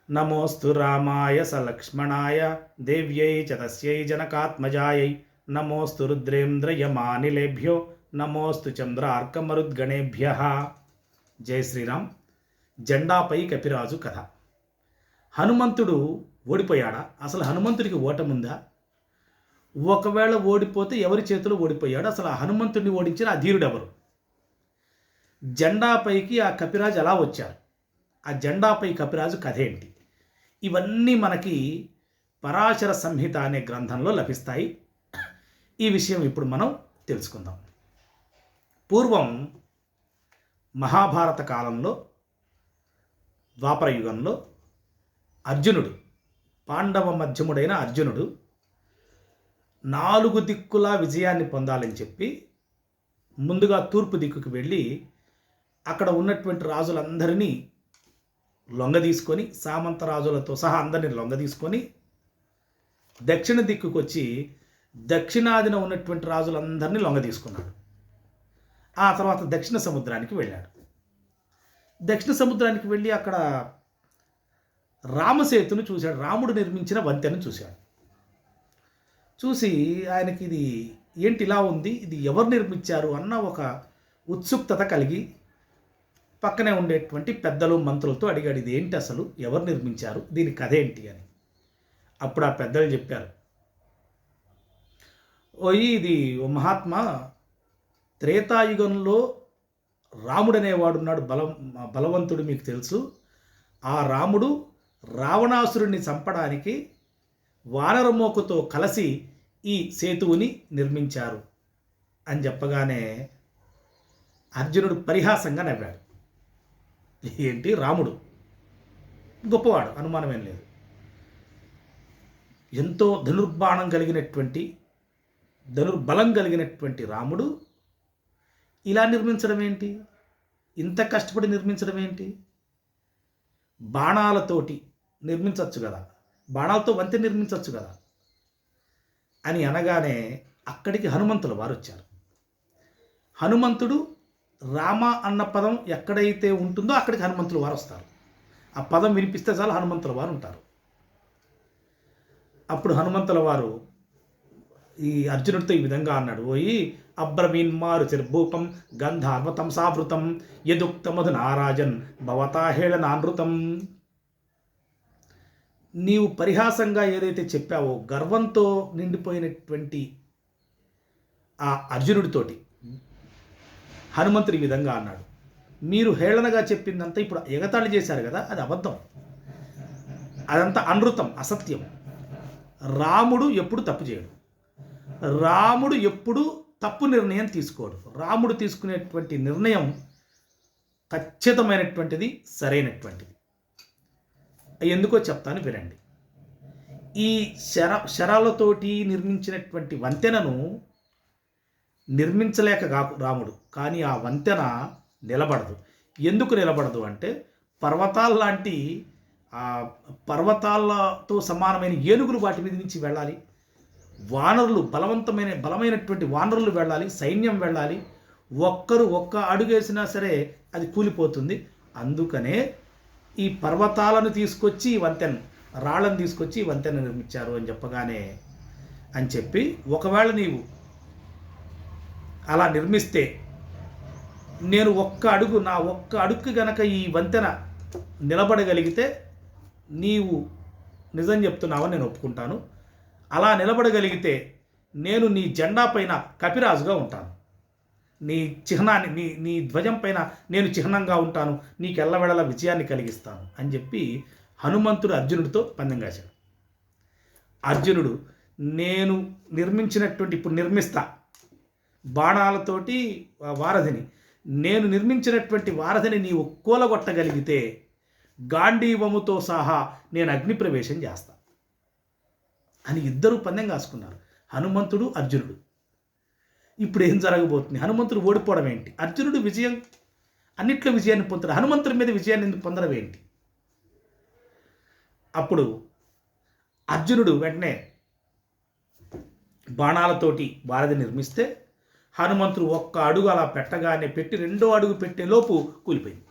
నమోస్తు రామాయ సలక్ష్మణాయ దేవ్యై చ తస్యై జనకాత్మజాయై నమోస్తు రుద్రేంద్రయమానిలేభ్యో నమోస్తు చంద్రార్కమరుద్గణేభ్య. జై శ్రీరామ్. జెండాపై కపిరాజు కథ. హనుమంతుడు ఓడిపోయాడా? అసలు హనుమంతుడికి ఓటముందా? ఒకవేళ ఓడిపోతే ఎవరి చేతిలో ఓడిపోయాడు? అసలు ఆ హనుమంతుడిని ఓడించిన ఆ ధీరుడెవరు? జెండాపైకి ఆ కపిరాజు ఎలా వచ్చారు? ఆ జెండాపై కపిరాజు కథ ఏంటి? ఇవన్నీ మనకి పరాశర సంహిత అనే గ్రంథంలో లభిస్తాయి. ఈ విషయం ఇప్పుడు మనం తెలుసుకుందాం. పూర్వం మహాభారత కాలంలో, ద్వాపర యుగంలో అర్జునుడు, పాండవ మధ్యముడైన అర్జునుడు 4 దిక్కులా విజయాన్ని పొందాలని చెప్పి ముందుగా తూర్పు దిక్కుకు వెళ్ళి అక్కడ ఉన్నటువంటి రాజులందరినీ లొంగదీసుకొని, సామంత రాజులతో సహా అందరినీ లొంగదీసుకొని దక్షిణ దిక్కుకు వచ్చి దక్షిణాదిన ఉన్నటువంటి రాజులందరినీ లొంగదీసుకున్నాడు. ఆ తర్వాత దక్షిణ సముద్రానికి వెళ్ళాడు. దక్షిణ సముద్రానికి వెళ్ళి అక్కడ రామసేతును చూశాడు. రాముడు నిర్మించిన వంతెను చూశాడు. చూసి ఆయనకి ఇది ఏంటి ఇలా ఉంది, ఇది ఎవరు నిర్మించారు అన్న ఒక ఉత్సుకత కలిగి పక్కనే ఉండేటువంటి పెద్దలు మంత్రులతో అడిగాడు, ఇది ఏంటి, అసలు ఎవరు నిర్మించారు, దీని కథ ఏంటి అని. అప్పుడు ఆ పెద్దలు చెప్పారు, ఇది ఓ మహాత్మా, త్రేతాయుగంలో రాముడు అనేవాడున్నాడు, బలవంతుడు, మీకు తెలుసు. ఆ రాముడు రావణాసురుడిని చంపడానికి వానరమోకతో కలిసి ఈ సేతువుని నిర్మించారు అని చెప్పగానే అర్జునుడు పరిహాసంగా నవ్వాడు. ఏంటి, రాముడు గొప్పవాడు, అనుమానమేం లేదు. ఎంతో ధనుర్బాణం కలిగినటువంటి, ధనుర్బలం కలిగినటువంటి రాముడు ఇలా నిర్మించడం ఏంటి, ఇంత కష్టపడి నిర్మించడం ఏంటి, బాణాలతోటి నిర్మించవచ్చు కదా, బాణాలతో వంతెన నిర్మించవచ్చు కదా అని అనగానే అక్కడికి హనుమంతుల వారు వచ్చారు. హనుమంతుడు రామ అన్న పదం ఎక్కడైతే ఉంటుందో అక్కడికి హనుమంతుల వారు వస్తారు. ఆ పదం వినిపిస్తే చాలు హనుమంతుల వారు ఉంటారు. అప్పుడు హనుమంతుల వారు ఈ అర్జునుడితో ఈ విధంగా అన్నాడు, ఓయి అబ్రవీన్మారు చిర్భూపం గంధార్వతం సావృతం యదుక్తమధు నారాజన్ భవతాహేళనానృతం. నీవు పరిహాసంగా ఏదైతే చెప్పావో, గర్వంతో నిండిపోయినటువంటి ఆ అర్జునుడితోటి హనుమంతుడి ఈ విధంగా అన్నాడు, మీరు హేళనగా చెప్పిందంతా ఇప్పుడు ఎగతాళి చేశారు కదా, అది అబద్ధం, అదంతా అనృతం, అసత్యం. రాముడు ఎప్పుడు తప్పు చేయడు, రాముడు ఎప్పుడు తప్పు నిర్ణయం తీసుకోడు. రాముడు తీసుకునేటువంటి నిర్ణయం ఖచ్చితమైనటువంటిది, సరైనటువంటిది. ఎందుకో చెప్తాను, వినండి. ఈ శరాలతోటి నిర్మించినటువంటి వంతెనను నిర్మించలేక రాముడు, కానీ ఆ వంతెన నిలబడదు. ఎందుకు నిలబడదు అంటే, పర్వతాల్లాంటి పర్వతాలతో సమానమైన ఏనుగులు వాటి మీద నుంచి వెళ్ళాలి, వానరులు బలమైనటువంటి వానరులు వెళ్ళాలి, సైన్యం వెళ్ళాలి. ఒక్క అడుగేసినా సరే అది కూలిపోతుంది. అందుకనే ఈ పర్వతాలను తీసుకొచ్చి వంతెన, రాళ్ళను తీసుకొచ్చి వంతెన నిర్మించారు అని చెప్పగానే, అని చెప్పి, ఒకవేళ నీవు అలా నిర్మిస్తే నేను నా ఒక్క అడుగుకి గనక ఈ వంతెన నిలబడగలిగితే నీవు నిజం చెప్తున్నావని నేను ఒప్పుకుంటాను. అలా నిలబడగలిగితే నేను నీ జెండా పైన కపిరాజుగా ఉంటాను, నీ చిహ్నాన్ని, నీ ధ్వజం పైన నేను చిహ్నంగా ఉంటాను, నీకు ఎల్లవెడల విజయాన్ని కలిగిస్తాను అని చెప్పి హనుమంతుడు అర్జునుడితో పందెం కాశాడు. అర్జునుడు, నేను నిర్మించినటువంటి, ఇప్పుడు నిర్మిస్తా బాణాలతోటి వారధిని, నేను నిర్మించినటువంటి వారధిని నీవు కూలగొట్టగలిగితే గాంధీవముతో సహా నేను అగ్నిప్రవేశం చేస్తా అని ఇద్దరు పందెం కాసుకున్నారు, హనుమంతుడు అర్జునుడు. ఇప్పుడు ఏం జరగబోతుంది? హనుమంతుడు ఓడిపోవడం ఏంటి, అర్జునుడు విజయం, అన్నిట్లో విజయాన్ని పొందుతాడు, హనుమంతుడి మీద విజయాన్ని ఎందుకు పొందడం ఏంటి? అప్పుడు అర్జునుడు వెంటనే బాణాలతోటి వారధి నిర్మిస్తే హనుమంతుడు ఒక్క అడుగు అలా పెట్టగానే, పెట్టి రెండో అడుగు పెట్టే లోపు కూలిపోయింది.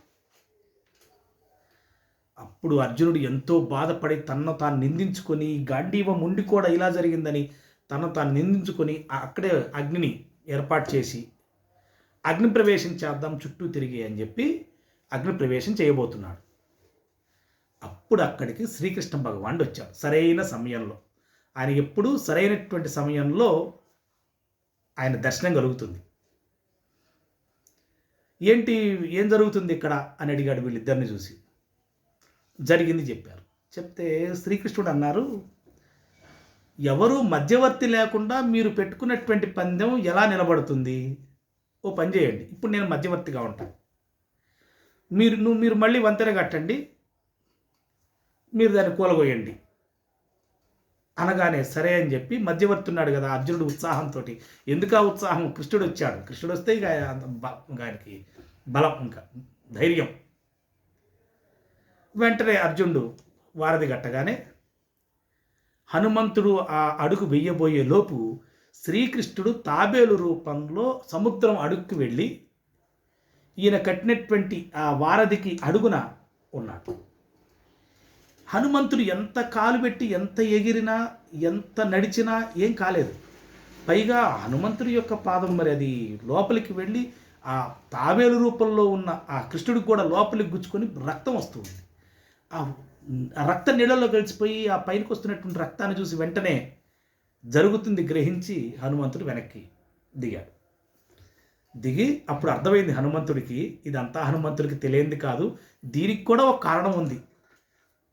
అప్పుడు అర్జునుడు ఎంతో బాధపడి తనను తాను నిందించుకొని, గాంధీవం ఉండి కూడా ఇలా జరిగిందని తనను తాను నిందించుకొని అక్కడే అగ్నిని ఏర్పాటు చేసి, అగ్ని ప్రవేశం చేద్దాం చుట్టూ తిరిగి అని చెప్పి అగ్ని ప్రవేశం చేయబోతున్నాడు. అప్పుడు అక్కడికి శ్రీకృష్ణ భగవానుడు వచ్చాడు సరైన సమయంలో. ఆయన ఎప్పుడూ సరైనటువంటి సమయంలో ఆయన దర్శనం కలుగుతుంది. ఏంటి, ఏం జరుగుతుంది ఇక్కడ అని అడిగాడు వీళ్ళిద్దరిని చూసి. జరిగింది చెప్పారు. చెప్తే శ్రీకృష్ణుడు అన్నారు, ఎవరు మధ్యవర్తి లేకుండా మీరు పెట్టుకున్నటువంటి పందెం ఎలా నిలబడుతుంది? ఓ పని చేయండి, ఇప్పుడు నేను మధ్యవర్తిగా ఉంటాను, మీరు మళ్ళీ వంతెన కట్టండి, మీరు దాన్ని కూలగొయ్యండి అనగానే సరే అని చెప్పి మధ్యవర్తి ఉన్నాడు కదా అర్జునుడు ఉత్సాహంతో. ఎందుకు ఆ ఉత్సాహం? కృష్ణుడు వచ్చాడు. కృష్ణుడు వస్తే ఇక ఆయనకి బలం, ఇంకా ధైర్యం. వెంటనే అర్జునుడు వారధి కట్టగానే హనుమంతుడు ఆ అడుగు వెయ్యబోయే లోపు శ్రీకృష్ణుడు తాబేలు రూపంలో సముద్రం అడుగుకి వెళ్ళి ఈయన కట్టినటువంటి ఆ వారధికి అడుగున ఉన్నాడు. హనుమంతుడు ఎంత కాలు పెట్టి ఎంత ఎగిరినా ఎంత నడిచినా ఏం కాలేదు. పైగా హనుమంతుడి యొక్క పాదం మరి అది లోపలికి వెళ్ళి ఆ తాబేలు రూపంలో ఉన్న ఆ కృష్ణుడికి కూడా లోపలికి గుచ్చుకొని రక్తం వస్తుంది. ఆ రక్త నీళ్ళలో కలిసిపోయి ఆ పైనకి వస్తున్నటువంటి రక్తాన్ని చూసి వెంటనే జరుగుతుంది గ్రహించి హనుమంతుడు వెనక్కి దిగాడు. దిగి అప్పుడు అర్థమైంది హనుమంతుడికి, ఇదంతా హనుమంతుడికి తెలియంది కాదు, దీనికి కూడా ఒక కారణం ఉంది.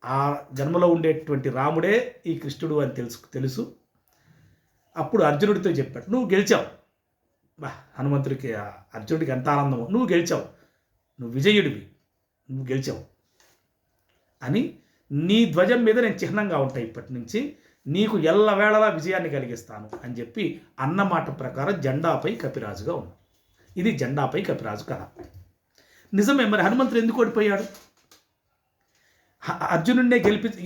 ఆ జన్మలో ఉండేటువంటి రాముడే ఈ కృష్ణుడు అని తెలుసు. అప్పుడు అర్జునుడితో చెప్పాడు, నువ్వు గెలిచావు. హనుమంతుడికి అర్జునుడికి ఎంత ఆనందమో, నువ్వు గెలిచావు, నువ్వు విజయుడివి, నువ్వు గెలిచావు అని, నీ ధ్వజం మీద నేను చిహ్నంగా ఉంటాయి, ఇప్పటి నుంచి నీకు ఎల్లవేళలా విజయాన్ని కలిగిస్తాను అని చెప్పి అన్నమాట ప్రకారం జెండాపై కపిరాజుగా ఉన్నాడు. ఇది జెండాపై కపిరాజు కథ. నిజమే. మరి హనుమంతుడు ఎందుకు ఓడిపోయాడు? అర్జునుడినే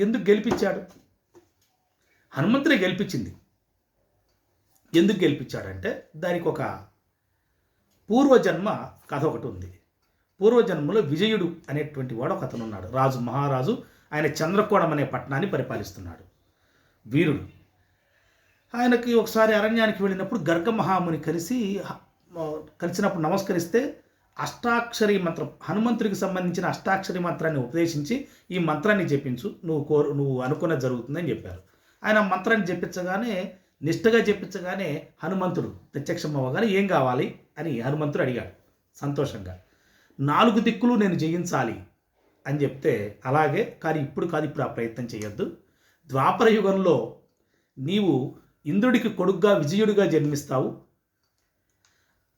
ఎందుకు గెలిపించాడు? హనుమంతుడే గెలిపించింది. ఎందుకు గెలిపించాడంటే దానికి ఒక పూర్వజన్మ కథ ఒకటి ఉంది. పూర్వజన్మలో విజయుడు అనేటువంటి వాడు ఒక అతను ఉన్నాడు, రాజు, మహారాజు. ఆయన చంద్రకోణం అనే పట్టణాన్ని పరిపాలిస్తున్నాడు, వీరుడు. ఆయనకి ఒకసారి అరణ్యానికి వెళ్ళినప్పుడు గర్గ మహాముని కలిసినప్పుడు నమస్కరిస్తే అష్టాక్షరి మంత్రం, హనుమంతుడికి సంబంధించిన అష్టాక్షరి మంత్రాన్ని ఉపదేశించి ఈ మంత్రాన్ని జపించు, నువ్వు అనుకున్నది జరుగుతుందని చెప్పారు. ఆయన మంత్రాన్ని జపించగానే, నిష్ఠగా జపించగానే హనుమంతుడు ప్రత్యక్షం అవ్వగానే ఏం కావాలి అని హనుమంతుడు అడిగాడు సంతోషంగా. 4 దిక్కులు నేను జయించాలి అని చెప్తే, అలాగే, కానీ ఇప్పుడు కాదు, ఇప్పుడు ఆ ప్రయత్నం చేయొద్దు. ద్వాపర యుగంలో నీవు ఇంద్రుడికి కొడుగ్గా విజయుడిగా జన్మిస్తావు,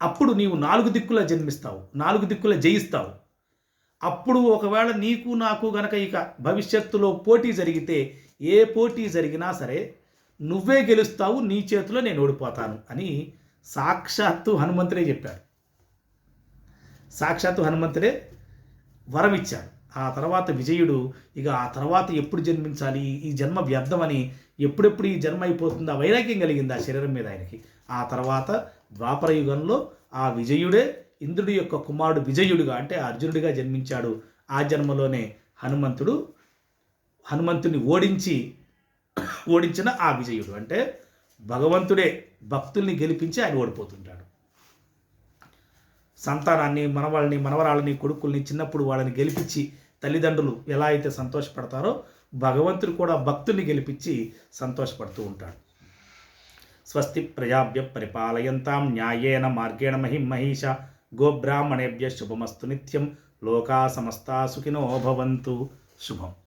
అప్పుడు నీవు 4 దిక్కుల జన్మిస్తావు, 4 దిక్కుల జయిస్తావు. అప్పుడు ఒకవేళ నీకు నాకు గనక ఇక భవిష్యత్తులో పోటీ జరిగితే, ఏ పోటీ జరిగినా సరే నువ్వే గెలుస్తావు, నీ చేతిలో నేను ఓడిపోతాను అని సాక్షాత్తు హనుమంతుడే చెప్పాడు. సాక్షాత్తు హనుమంతుడే వరం ఇచ్చాడు. ఆ తర్వాత విజయుడు ఇక ఆ తర్వాత ఎప్పుడు జన్మించాలి, ఈ జన్మ వ్యర్థమని, ఎప్పుడెప్పుడు ఈ జన్మ అయిపోతుంది, ఆ వైరాగ్యం కలిగింది ఆ శరీరం మీద ఆయనకి. ఆ తర్వాత ద్వాపర యుగంలో ఆ విజయుడే ఇంద్రుడి యొక్క కుమారుడు విజయుడిగా, అంటే అర్జునుడిగా జన్మించాడు. ఆ జన్మలోనే హనుమంతుని ఓడించిన ఆ విజయుడు, అంటే భగవంతుడే భక్తుల్ని గెలిపించి ఆయన ఓడిపోతుంటాడు. సంతానాన్ని, మనవరాళ్ళని, కొడుకుల్ని చిన్నప్పుడు వాళ్ళని గెలిపించి తల్లిదండ్రులు ఎలా అయితే సంతోషపడతారో, భగవంతుడు కూడా భక్తుల్ని గెలిపించి సంతోషపడుతూ ఉంటాడు. స్వస్తి ప్రజాభ్య పరిపాలయంతాం న్యాయేన మార్గేణ మహిష గోబ్రాహ్మణేభ్య శుభమస్తు నిత్యం. లోకా సమస్తా సుఖినో భవంతు. శుభం.